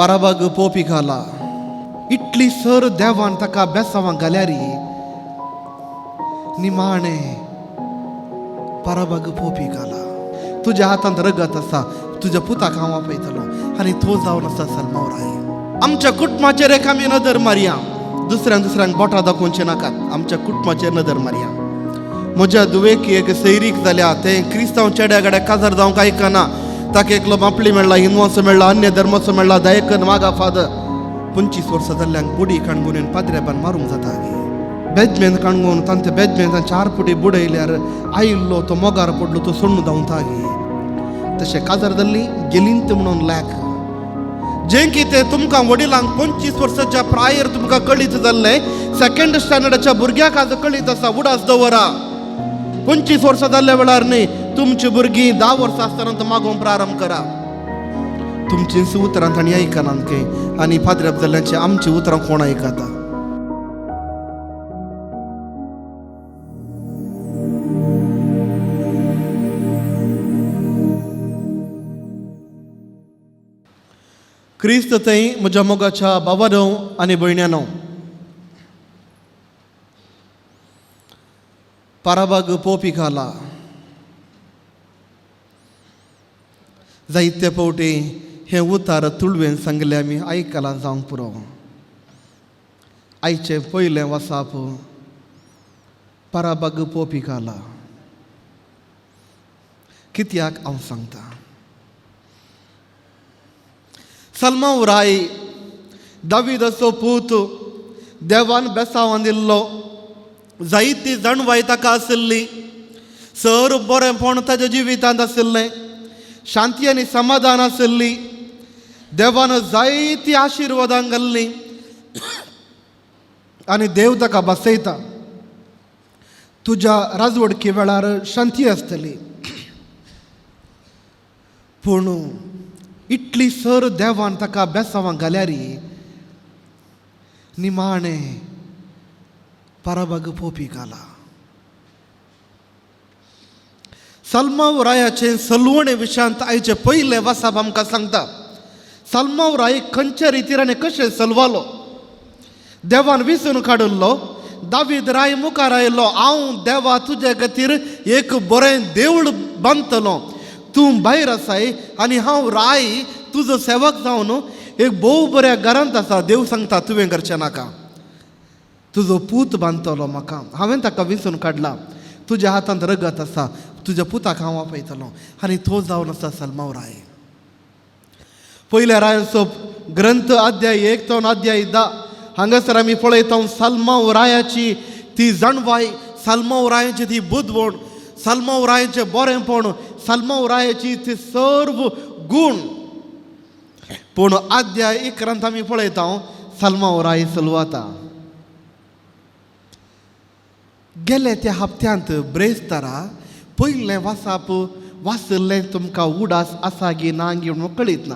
परबग पोपी घाला इतली सर देवान ताका बेसावां घाल्यारी निमाणे परबग पोपी घाला. तुझ्या हातांत रगत आसा, तुझ्या पुताक हांव आपयतलो आनी तो जावन आसा सलमोराय. आमच्या कुटुंबाचेर एक आमी नदर मारया. दुसऱ्यांक बोटां दाखोवचें नाकात. आमच्या कुटुंबाचेर नदर मारया. म्हज्या दुवेकी एक सैरीक जाल्या, तें क्रिस्तांव चेड्या गड्या काजार जावंक आयकना. ताका एकलो बापली मेळ्ळा, हिंदवाचो मेळ्ळा, अन्य धर्माचो मेळ्ळा. दयेकन मागा फादर 25 वर्सां जाल्ल्यांक बुडी काणगुनेन पाद्रेबान मारूंक जाता. बेजमेंत काणगून तांचे बेजमेंतान 4 फुटी बुडयल्यार आयिल्लो तो मोगार पडलो, तो सोडून धांवता गे. तशें काजार जाल्ली गेलींत म्हणून लॅक जें कितें तुमकां वडिलांक 25 वर्साच्या प्रायर तुमकां कळीत जाल्लें, 2nd स्टँडर्डाच्या भुरग्याक आज कळीत आसा. उडास दवरा. 25 वर्सां जाल्ल्या वेळार न्ही, तुमची भुरगीं 10 वर्सां आसतना मागोवंक प्रारंभ करा. तुमचींच उतरां तांणी आयकनात खंय, आनी पाद्रेब जाल्ल्याची आमची उतरां कोण आयकता? क्रिस्त थंय म्हज्या मोगाच्या भावानो आनी भयण्यांनो, परबग पोपी घाला. जायते फावटी हें उतार तुळवेन सांगलें आमी आयकलां जावंक पुरो. आयचें पयलें वसाप परबग पोपी घाला. कित्याक हांव सांगता. सलमोराय दाविदाचो पूत, देवान बेसावां दिल्लो. जायती जाणवाय ताका आशिल्ली. सर बरेंपण ताच्या जिवितांत आशिल्लें. शांती आनी समाधान आशिल्ली. देवान जायती आशिर्वादां घाल्लीं आनी देव ताका बसयता. तुज्या राजवडके वेळार शांती आसतली. पूण इतली सर देवान ताका बेसावां घाल्यारी निमाणे परबग पोपी घाला. सलमोरायाचे सलवणे विशयांत आयचे पयले वसाप आमकां सांगता. सलमोराय खंयच्या रितीन आनी कशें सलवालो. देवान विसरून काडलो. दावीद राय मुखार आयलो. हांव देवा तुजे खातीर एक बरें देवूळ बांदतलो. तूं भायर आसाय आनी हांव राय तुजो सेवक जावन एक भोव बऱ्या घरांत आसा. देव सांगता तुवें करचें नाका. तुजो पूत बांदतलो म्हाका. हांवें ताका विसरून काडला. तुज्या हातांत रगत आसा, तुज्या पुताक हांव आपयतलो आनी तो जावन आसा सलमोराय. पयल्या रायांचो ग्रंथ अध्याय 1 तो अध्याय 10 हांगासर आमी पळयता सलमोरायाची ती जाणवाय, सलमोरायाची ती बुदवण, सलमोरायाचें बरेंपण, सलमोरायाची ती सर्व गूण. पूण अध्याय 11 आमी पळयता सलमोराय सलवाता. गेले त्या हप्त्यांत ब्रेस्तारा पयलें वसाप वाचल्लें तुमकां उडास आसा गी ना गी म्हणून कळीत ना.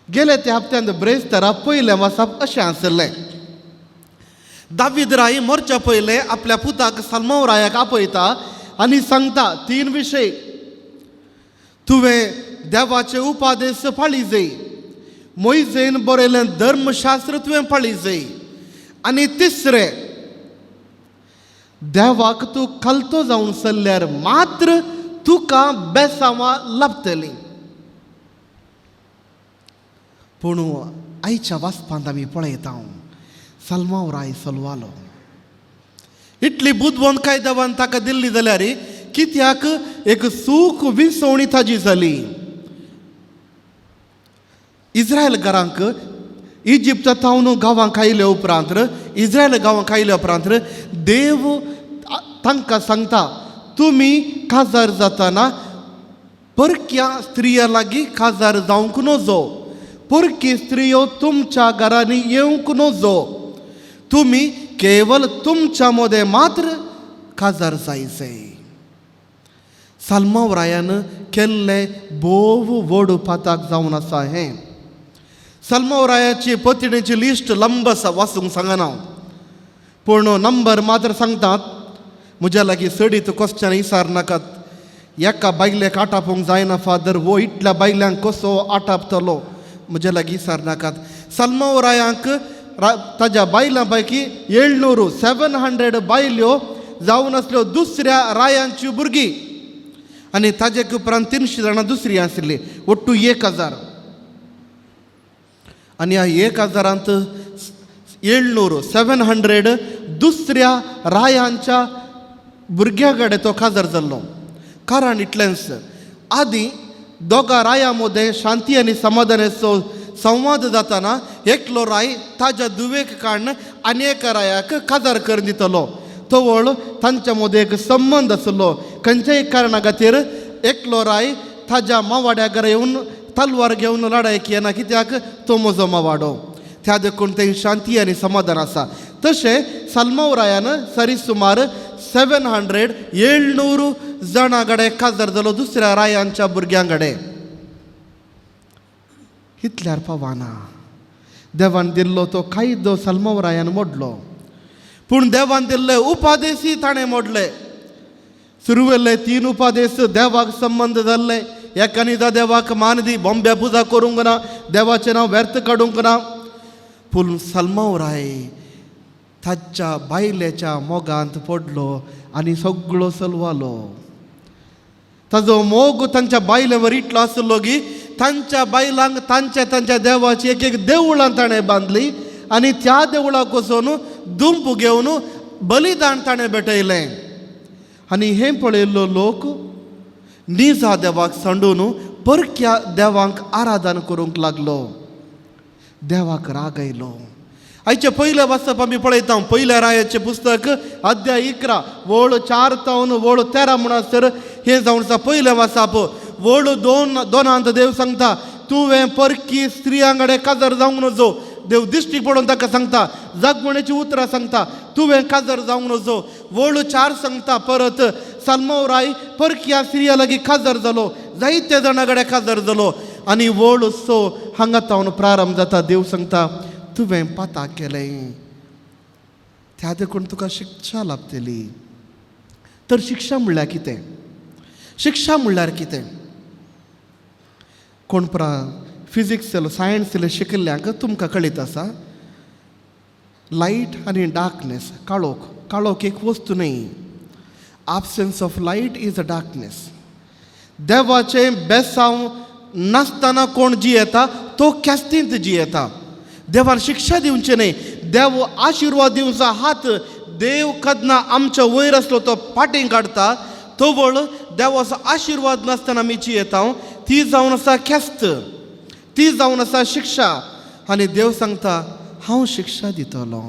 गेले त्या हप्त्यांत ब्रेस्तारा पयलें वसाप अशें आसलें. दावीद राय मरच्या पयलें आपल्या पुताक सलमोरायाक आपयता आनी सांगता 3 विशय. तुवें देवाचे उपादेश पाळी जाय. मोइजेन बरयलें धर्मशास्त्र तुवें पाळी जाय. आनी 3 देवाक तूं खालतो जावन चल्ल्यार मात्र तुका बेसावां लाभतलीं. पूण आयच्या वाचपांत आमी पळयता सलमोराय सलवालो. इतली बुदवंतकाय देवान ताका दिल्ली जाल्यार कित्याक एक सूख विसवणी ताजी जाली. इस्रायल घरांक इजिप्तांत गांवांक आयल्या उपरांत, इस्रायल गांवांक आयल्या उपरांत देव तांकां सांगता तुमी काजार जातना परक्या स्त्रिया लागीं काजार जावंक नजो. परकी स्त्रियो तुमच्या घरांनी येवंक नजो. तुमी केवल तुमच्या मदें मात्र काजार जायचें. सलमोरायान केल्लें भोव व्हड पाताक जावन आसा हें. सलमोरायाची पत्नीची लिस्ट लंब आसा, वाचूंक सांगना पूण नंबर मात्र सांगतात. म्हज्या लागीं सडीत क्वेश्चन विचार नाकात. एका बायलेक आटापूंक जायना फादर, वो इतल्या बायल्यांक कसो आटापतलो? म्हज्या लागीं सरनाकात. सल्मोरायांक ताज्या बायलां पैकी 700 बायल्यो जावन आसल्यो दुसऱ्या रायांची भुरगीं आनी ताजे उपरांत 300 जाणां दुसरीं आसलीं, ओट्टू 1000. आनी ह्या 1000 700 दुसऱ्या रायांच्या भुरग्यां कडेन तो काजार जाल्लो. कारण इतलेंच, आदी दोगा रायां मदें शांती आनी समाधानाचो संवाद जाताना एकलो राय ताज्या दुवेक काडून आनी रायाक काजार करून दितलो. तो वळ तांच्या मदें एक संबंध आसलो. खंयच्याय कारणा खातीर एकलो राय ताज्या मावाड्या घरा येवन तलवार घेवन लढायक येना, कित्याक तो म्हजो मावाडो. त्या देखून थंय शांती आनी समाधान आसा. तशें सल्मोरायान सरीसुमार 700 जाणां कडेन काजार जालो दुसऱ्या रायांच्या भुरग्यां कडेन. इतल्यार पावाना. देवान दिल्लो तो कायदो सल्मोरायान मोडलो, पूण देवान दिल्ले उपादेशी ताणें मोडले. सुरवेल्ले 3 उपादेश देवाक संबंध जाल्ले. एकानिदा देवाक मान दी, बोंब्या पुजा करूंक ना, देवाचें नांव व्यर्थ काडूंक ना. पूण सल्मोराय ताच्या बायलेच्या मोगांत पडलो आनी सगळो चलवालो. ताजो मोग तांच्या बायलेवर इतलो आसलो की तांच्या बायलांक तांच्या देवाची एक देवळां ताणें बांदली आनी त्या देवळाक वचून दुंप घेवन बलिदान ताणें भेटयलें. आनी हें पळयल्लो लोक निजा देवाक सांडून परक्या देवांक आराधन करूंक लागलो. देवाक राग आयलो. आयचे पयले वाचप आमी पळयता. पयल्या रायाचें पुस्तक अध्याय 11 वळ 4 तावन वळ 13 म्हणसर हें जावन आसा. पयलें वाचप वळ 2 देव सांगता, तुवें परकी स्त्रियां कडेन काजार जावंक नजो. देव दिश्टी पडोवन ताका सांगता. जागवणेची उतरां सांगता, तुवें काजार जावंक नजो. वळ 4 सांगता परत, सल्मोराय परक्या स्त्रिया लागीं काजार जालो, जायत्या जाणां कडेन काजार जालो. आनी वळ 6 हांगा तावन प्रारंभ जाता. देव सांगता, तुवें पाताक केलें, त्या देखून तुका शिक्षा लाभतली. तर शिक्षा म्हणल्यार कितें? शिक्षा म्हणल्यार कितें? कोण फिजिक्स सायन्स शिकिल्ल्यांक तुमकां कळीत आसा, लायट आनी डार्कनेस, काळोख एक वस्तू न्ही. absence of light is a darkness. देवाचें बेसांव नासतना कोण जियेता तो ख्यास्तींत जियेता. देवान शिक्षा दिवचें न्ही, देव आशिर्वाद दिवचो. हात देव कदना आमच्या वयर आसलो तो पाटीं काडटा. तो वळ देवाचो आशिर्वाद नासतना आमी जियेता. ती जावन आसा ख्यास्त, ती जावन आसा शिक्षा. आनी देव सांगता, हांव शिक्षा दितलो.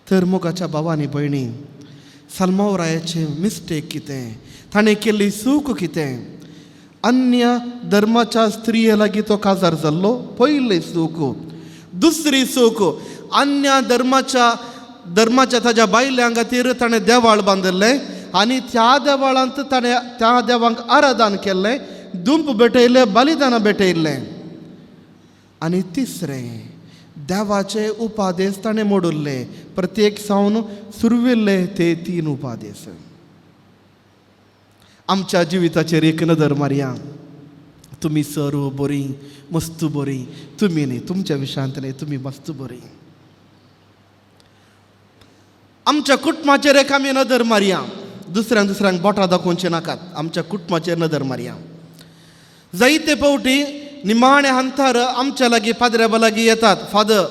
तर मोगाच्या भावांनी भयणी, सल्मोरायाचें मिस्टेक कितें, ताणें केल्ली चूक कितें? अन्य धर्माच्या स्त्रिये लागीं तो काजार जाल्लो, पयली चूक. दुसरी चूक, अन्य धर्माच्या ताज्या बायल्यां खातीर ताणें देवाळ बांदलें आनी त्या देवाळांत ताणें त्या देवांक आराधन केल्लें, दुंप भेटयलें, बलिदानां भेटयल्लें. आनी तिसरें, देवाचे उपादेश ताणें मोडुल्ले. प्रत्येक सावन सुरविल्ले ते 3 उपादेश. आमच्या जिविताचेर एक नदर मारया. तुमी सर्व बरी, मस्त बरी. तुमी न्ही, तुमच्या विशयांत न्ही, तुमी मस्त बरी. आमच्या कुटुंबाचेर एक आमी नदर मारया. दुसऱ्यांक बोटां दाखोवचें नाकात. आमच्या कुटुंबाचेर नदर मारया. जायते फावटी निमाणे अंतर आमच्या लागीं पाद्र्या लागीं येतात. फादर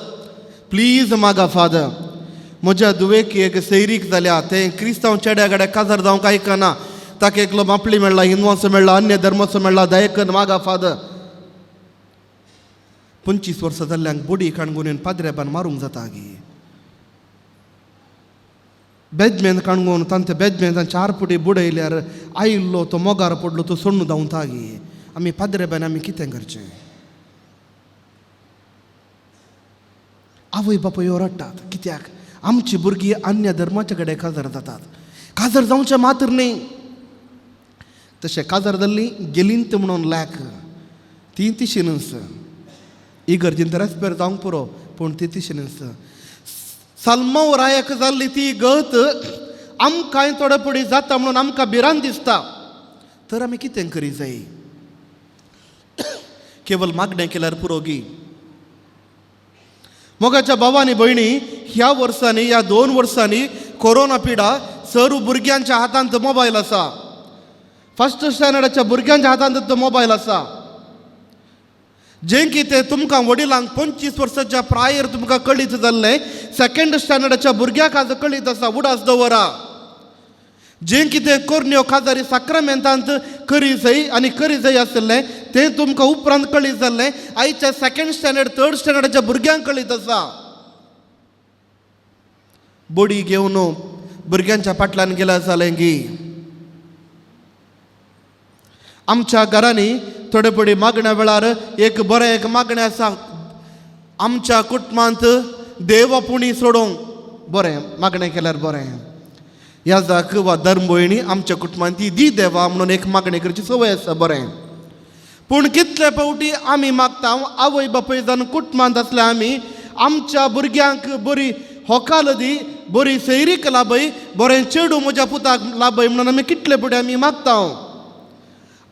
प्लीज मागा फादर, म्हज्या दुवेक एक सैरीक जाल्या, तें क्रिस्तांव चेड्या कडेन काजार जावंक आयकना. ताका एकलो मापली मेळ्ळा, हिंदवाचो मेळ्ळा, अन्य धर्माचो मेळ्ळा, दयेकन मागा फादर. 25 वर्सां जाल्ल्यांक बोडी काणगून पाद्रेबान मारूंक जाता गे. बेजमेंत काणगून तांते बेजमेंतान 4 फुटी बुडयल्यार आयिल्लो तो मोगार पडलो, तो सोडून धांवता गे. आमी पाद्रेबान आमी कितें करचें? आवय बापूय ओरडटात. कित्याक? आमची भुरगीं अन्य धर्माच्या कडेन काजार जातात. काजार जावचें मात्र न्ही. तशें काजार जाल्ली गेलींत म्हणून लॅक, ती तिशिनस इगर्जींत रेस्पेर जावंक पुरो, पूण ती तिशिनस. सल्मोरायाक जाल्ली ती गत आमकांय थोडे फुडें जाता म्हणून आमकां भिरांत दिसता. तर आमी कितें करी जाय? केवळ मागणें केल्यार पुरोगी. मोगाच्या भावांनी भयणी, ह्या वर्सांनी, ह्या 2 वर्सांनी कोरोना पिडा सर्व भुरग्यांच्या हातांत मोबायल आसा. फर्स्ट स्टँडर्डाच्या भुरग्यांच्या हातांत तो मोबायल आसा. जें कितें तुमकां वडिलांक 25 वर्सांच्या प्रायर तुमकां कळीत जाल्लें सेकंड स्टँडर्डाच्या भुरग्याक आज कळीत आसा. उडास दवरा. जें कितें कोरन्यो काजारी साक्रामेंतांत करी जाय आनी करी जाय आसलें तें तुमकां उपरांत कळीत जाल्लें आयच्या सेकंड स्टँडर्ड थर्ड स्टँडर्डाच्या भुरग्यांक कळीत आसा. बडी घेवन भुरग्यांच्या फाटल्यान गेल्या जालें गी. आमच्या घरांनी थोडे पडी मागण्या वेळार एक मागणें आसा. आमच्या कुटुंबांत देवपुणी सोडूंक बरें मागणें केल्यार बरें. ह्या जाक वा धर्म भयणी आमच्या कुटुंबांत ती दी देवा म्हणून एक मागणी करची सवय आसा. बरें, पूण कितले फावटी आमी मागता आवय बापूय जावन कुटुंबांत आसल्या आमी आमच्या भुरग्यांक बरी होकाल दी, बरी सैरीक लाभय, बरें चेडू म्हज्या पुताक लाभय म्हणून आमी कितले फावटी आमी मागता.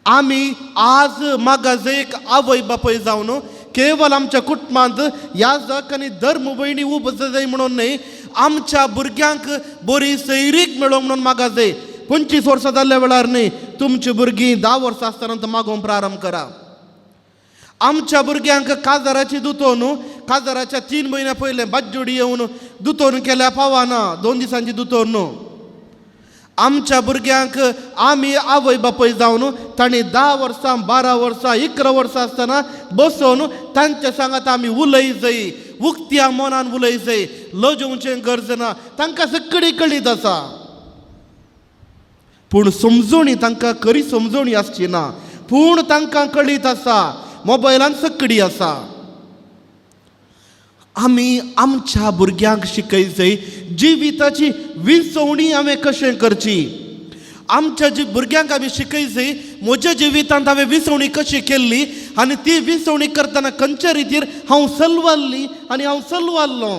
आमी आज मागास एक आवय बापूय जावन केवळ आमच्या कुटुंबांत ह्या जाक आनी धर्म भयणी उब जाय म्हणून न्ही, आमच्या भुरग्यांक बरी सैरीक मेळो म्हणून मागास जाय. 25 वर्सां जाल्ल्या वेळार न्ही, तुमची भुरगीं 10 वर्सां आसतना मागोवंक प्रारंभ करा. आमच्या भुरग्यांक काजाराची दुतोवन काजाराच्या 3 म्हयन्या पयले बाजोडी येवन दुतोवन केल्या पावना. 2 दिसांची दुतोवन न्हू. आमच्या भुरग्यांक आमी आवय बापूय जावन तांणी 10 वर्सां 12 वर्सां 11 वर्सां आसतना बसोवन तांच्या सांगात आमी उलय जाय, उक्त्या मनान उलय जाय. लजोवचें गरज ना. तांकां सगळी कळीत आसा, पूण समजोणी तांकां खरी समजोणी आसची ना. पूण तांकां कळीत आसा, मोबायलान सगळी आसा. आमी आमच्या भुरग्यांक शिकयचें जिविताची विसवणी हांवें कशें करची. आमच्या भुरग्यांक आमी शिकयचें म्हज्या जिवितांत हांवें विसवणी कशी केल्ली आनी ती विसवणी करतना खंयच्या रितीर हांव सलवाल्ली आनी हांव सलवाल्लो.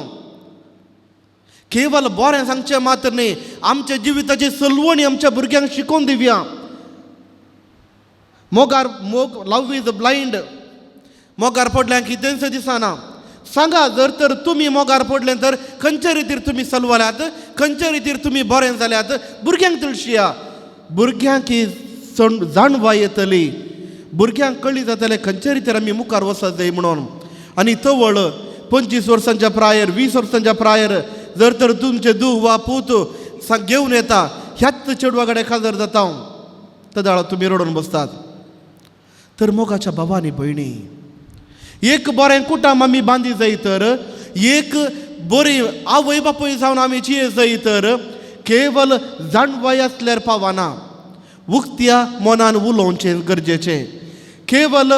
केवळ बरें सांगचें मात्र न्ही, आमच्या जिविताची सलवणी आमच्या भुरग्यांक शिकोवन दिवया. मोग लव इज ब्लायंड. मोगार पडल्यांक कितेंच दिसना. सांगा, जर तर तुमी मोगार पडले तर खंयच्या रितीर तुमी सलवल्यात, खंयच्या रितीर तुमी बरें जाल्यात. भुरग्यांक तुळशिया. भुरग्यांक ही जाणवा येतली. भुरग्यांक कळी जातलें खंयच्या रितीर आमी मुखार वचत जाय म्हणून. आनी तवळ 25 वर्सांच्या प्रायर 20 वर्सांच्या प्रायर जर तर तुमचे धूव वा पूत घेवन येता, ह्याच चेडवा कडेन काजर जाता, तदाळ तुमी रडून बसतात. तर मोगाच्या भावांनी भयणी, एक बरें कुटुंब आमी बांदी जाय तर, एक बरी आवय बापूय जावन आमी जिये जाय तर केवळ जाणवाय आसल्यार पावना. उक्त्या मनान उलोवचें गरजेचें. केवळ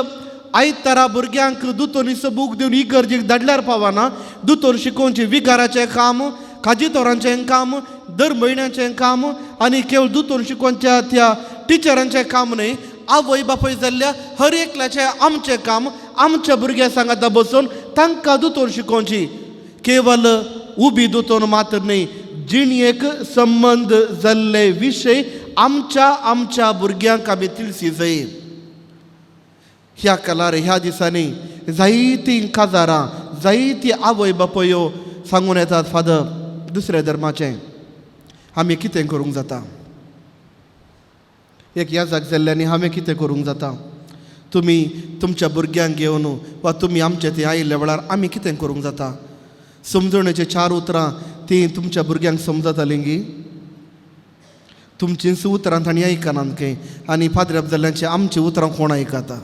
आयतारा भुरग्यांक दुतोनी सबूक दिवन इगर्जेक धाडल्यार पावना. दुतोन शिकोवचें विगाराचें काम, काजीतोरांचें काम, दर म्हयन्याचें काम आनी केवळ दुतोन शिकोवच्या त्या टिचरांचें काम न्ही. आवय बापूय जाल्ल्या हर एकल्याचें आमचें काम. आमच्या भुरग्यां सांगाता बसून तांकां दुतोन शिकोवची. केवळ उबी दुतोन मात्र न्ही, जिणयेक संबंध जाल्ले विशय आमच्या भुरग्यांक आमी तिळसी जाय. ह्या कालार ह्या दिसांनी जायतीं काजारां, जायतीं आवय बापूयो सांगून येतात, फादर दुसऱ्या धर्माचें आमी कितें करूंक जाता. एक याजाक जाल्ल्यानी हांवें कितें करूंक जाता. तुमी तुमच्या भुरग्यांक घेवन वा तुमी आमचे थंय आयिल्ल्या वेळार आमी कितें करूंक जाता. समजणेचीं 4 उतरां तीं तुमच्या भुरग्यांक समजतालीं गी. तुमचींच उतरां तांणी आयकनात खंय आनी फादर जाल्ल्याचीं आमचीं उतरां कोण आयकता.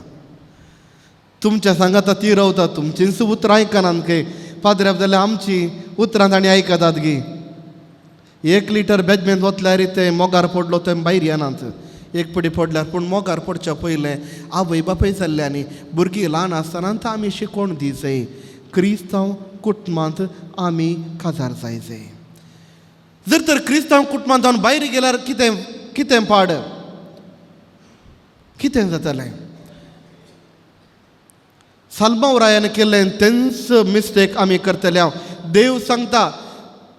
तुमच्या सांगाता ती रावता, तुमचींच उतरां आयकनात खंय फादर जाल्यार आमचीं उतरां तांणी आयकतात गी. 1 लिटर बेजमेंत वतल्यार तें मोगार पडलो थंय भायर येनात. एक पडी पडल्यार, पूण मोगार पडच्या पयलें आवय बापूय जाल्ल्यांनी भुरगीं ल्हान आसतना आमी शिकोवन दी जाय. क्रिस्तांव कुटुंबांत आमी काजार जाय जाय. जर तर क्रिस्तांव कुटुंबांत जावन भायर गेल्यार कितें पाड, कितें जातलें. सालमावरायान केल्लें तेंच मिस्टेक आमी करतले. देव सांगता,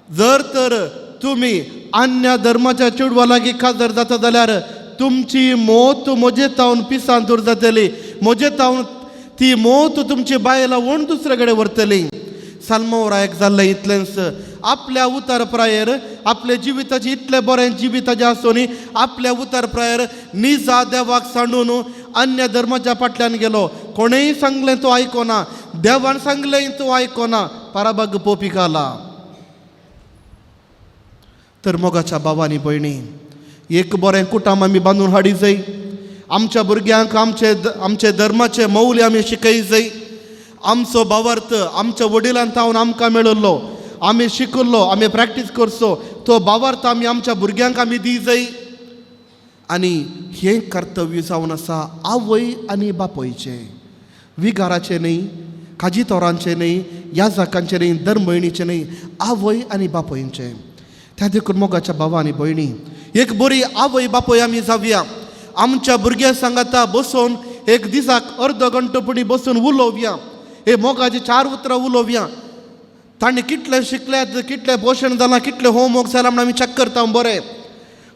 जर तर तुमी अन्य धर्माच्या चेडवा लागीं काजार जाता जाल्यार तुमची मोत म्हजे तावन पिसान दूर जातली. म्हजे तावन ती मोत तुमची बायला वण दुसऱ्याकडे व्हरतली. साल्मोरायक जाल्लें इतलेंच आपल्या उतार प्रायर आपल्या जिविताची इतले बरें जिविताचें आसून आपल्या उतार प्रायर निजा देवाक सांडून अन्य धर्माच्या फाटल्यान गेलो. कोणेय सांगलें तो आयकोना, देवान सांगलें तो आयकोना, पाराबाग पोपीक आला. तर मोगाच्या भावांनी भयणी, एक बरें कुटुंब आमी बांदून हाडी जाय. आमच्या भुरग्यांक आमचे धर्माचे मौल्य आमी शिकय जाय. आमचो भावार्थ आमच्या वडिलांत थावन आमकां मेळिल्लो, आमी शिकल्लो, आमी प्रॅक्टीस करचो, तो भावार्थ आमी आमच्या भुरग्यांक आमी दी जाय. आनी हें कर्तव्य जावन आसा आवय आनी बापोयचें, विगाराचें न्ही, काजी तोरांचें न्ही, याजकांचें न्ही, धर्म भयणीचें न्ही, आवय आनी बापोयचें. त्या देखून मोगाच्या भावा आनी भयणी, एक बरी आवय बापोय आमी जावया. आमच्या भुरग्यां सांगाता बसून एक दिसाक अर्द घंटो पुणी बसून उलोवया. हे मोगाची 4 उतरां उलोवया. ताणें कितले शिकल्यात, कितलें पोशण जालां, कितलें होमवर्क जालां म्हणून आमी चॅक करता बरें.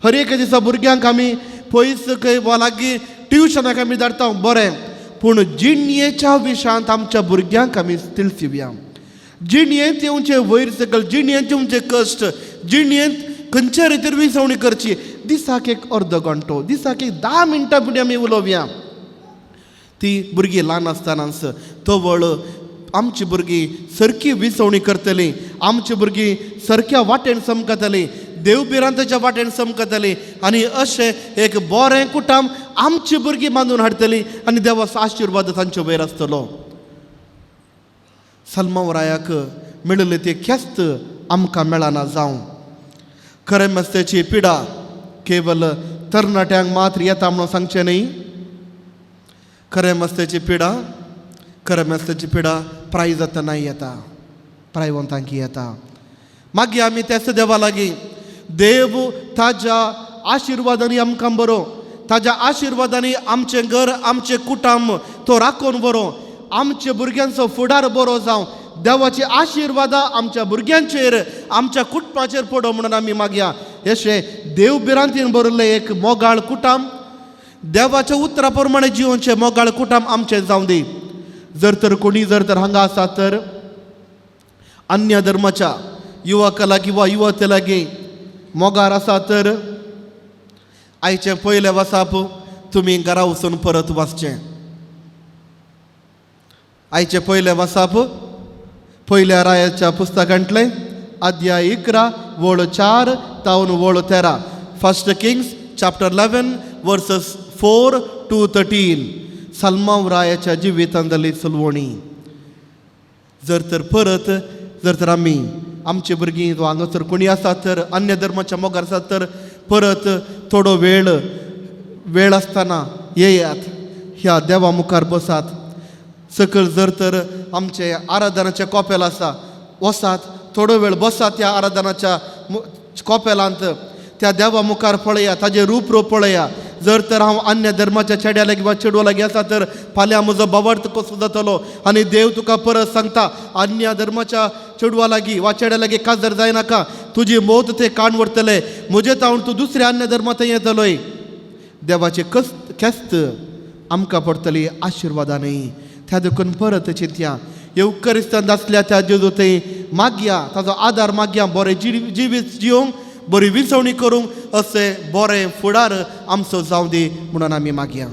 हर एक दिसा भुरग्यांक आमी पयस खंय लागीं ट्युशनाक आमी धाडटा बरें. पूण जिणयेच्या विशयांत आमच्या भुरग्यांक आमी तिळसिवया. जिणयेंत येवचे वयर सकल, जिणयेंत येवचे कश्ट, जिणयेंत खंयच्या रितीर विसवणी करची. दिसाक एक अर्द घंटो, दिसाक एक 10 मिनटां पुणी आमी उलोवया. ती भुरगीं ल्हान आसतनाच तवळ आमची भुरगीं सारकी विसवणी करतलीं, आमची भुरगीं सारक्या वाटेन समकतलीं, देवबिरांताच्या वाटेन समकतलीं. आनी अशें एक बरें कुटुंब आमची भुरगीं बांदून हाडटलीं आनी देवाचो आशिर्वाद तांचे वयर आसतलो. साल्मोरायाक मेळिल्लें तें ख्यास्त आमकां मेळना जावं. खरें मस्तेची पिडा केवल तरणाट्यांक मात्र येता म्हणून सांगचें न्ही. खरें मस्तेची पिडा प्रायजतांनाय येता, प्रायवंतांकी येता. मागीर आमी तेच देवा लागीं देव ताज्या आशिर्वादांनी आमकां बरो, ताज्या आशिर्वादांनी आमचें घर, आमचें कुटुंब तो राखून बरो, आमच्या भुरग्यांचो फुडार बरो जावं, देवाची आशिर्वादां आमच्या भुरग्यांचेर, आमच्या कुटुंबाचेर पडो म्हणून आमी मागया. अशें देवबिरांतीन बरयल्लें एक मोगाळ कुटुंब, देवाच्या उतरा प्रमाणे जिवनचें मोगाळ कुटुंब आमचें जावं दी. जर तर कोणी हांगा आसा तर अन्य धर्माच्या युवका लागीं वा युवते लागीं मोगार आसा तर आयचें पयलें वसाप तुमी घरा वचून परत वचचें. आयचें पयलें वसाप पयल्या रायाच्या पुस्तकांतलें अध्याय 11 वळ 4 तावन वळ 13. 1 Kings chapter 11 verses 4 to 13. साल्मोरायाच्या जिवितांत जाल्ली चलवणी. जर तर आमी आमची भुरगीं वा हांगासर कोणी आसा तर अन्य धर्माच्या मोगार आसात तर परत थोडो वेळ आसतना येयात, ह्या देवा मुखार बसात. सकल जर तर आमचे आराधनाचे कोपेल आसा वसात, थोडो वेळ बसात त्या आराधनाच्या कोपेलांत, त्या देवा मुखार पळया, ताजें रूप पळया. जर तर हांव अन्य धर्माच्या चेड्या लागीं वा चेडवा लागीं आसा तर फाल्यां म्हजो भावार्थ कसो जातलो आनी देव तुका परत सांगता अन्य धर्माच्या चेडवा लागीं वा चेड्या लागीं काजर जायनाका, तुजी मौत ते काण व्हरतले, म्हजे तावन तूं दुसऱ्या अन्य धर्मांत येतलोय. देवाची ख्यास्त आमकां पडटली आशिर्वादांनी. त्या देखून परत चिंतया, येवकरिस्तांत आसल्या त्या जेजू थंय मागया, ताजो आदार मागया, बरें जिवीत जिवंक, बरी विसवणी करूंक, अशें बरें फुडार आमचो जावं दी म्हणून आमी मागया.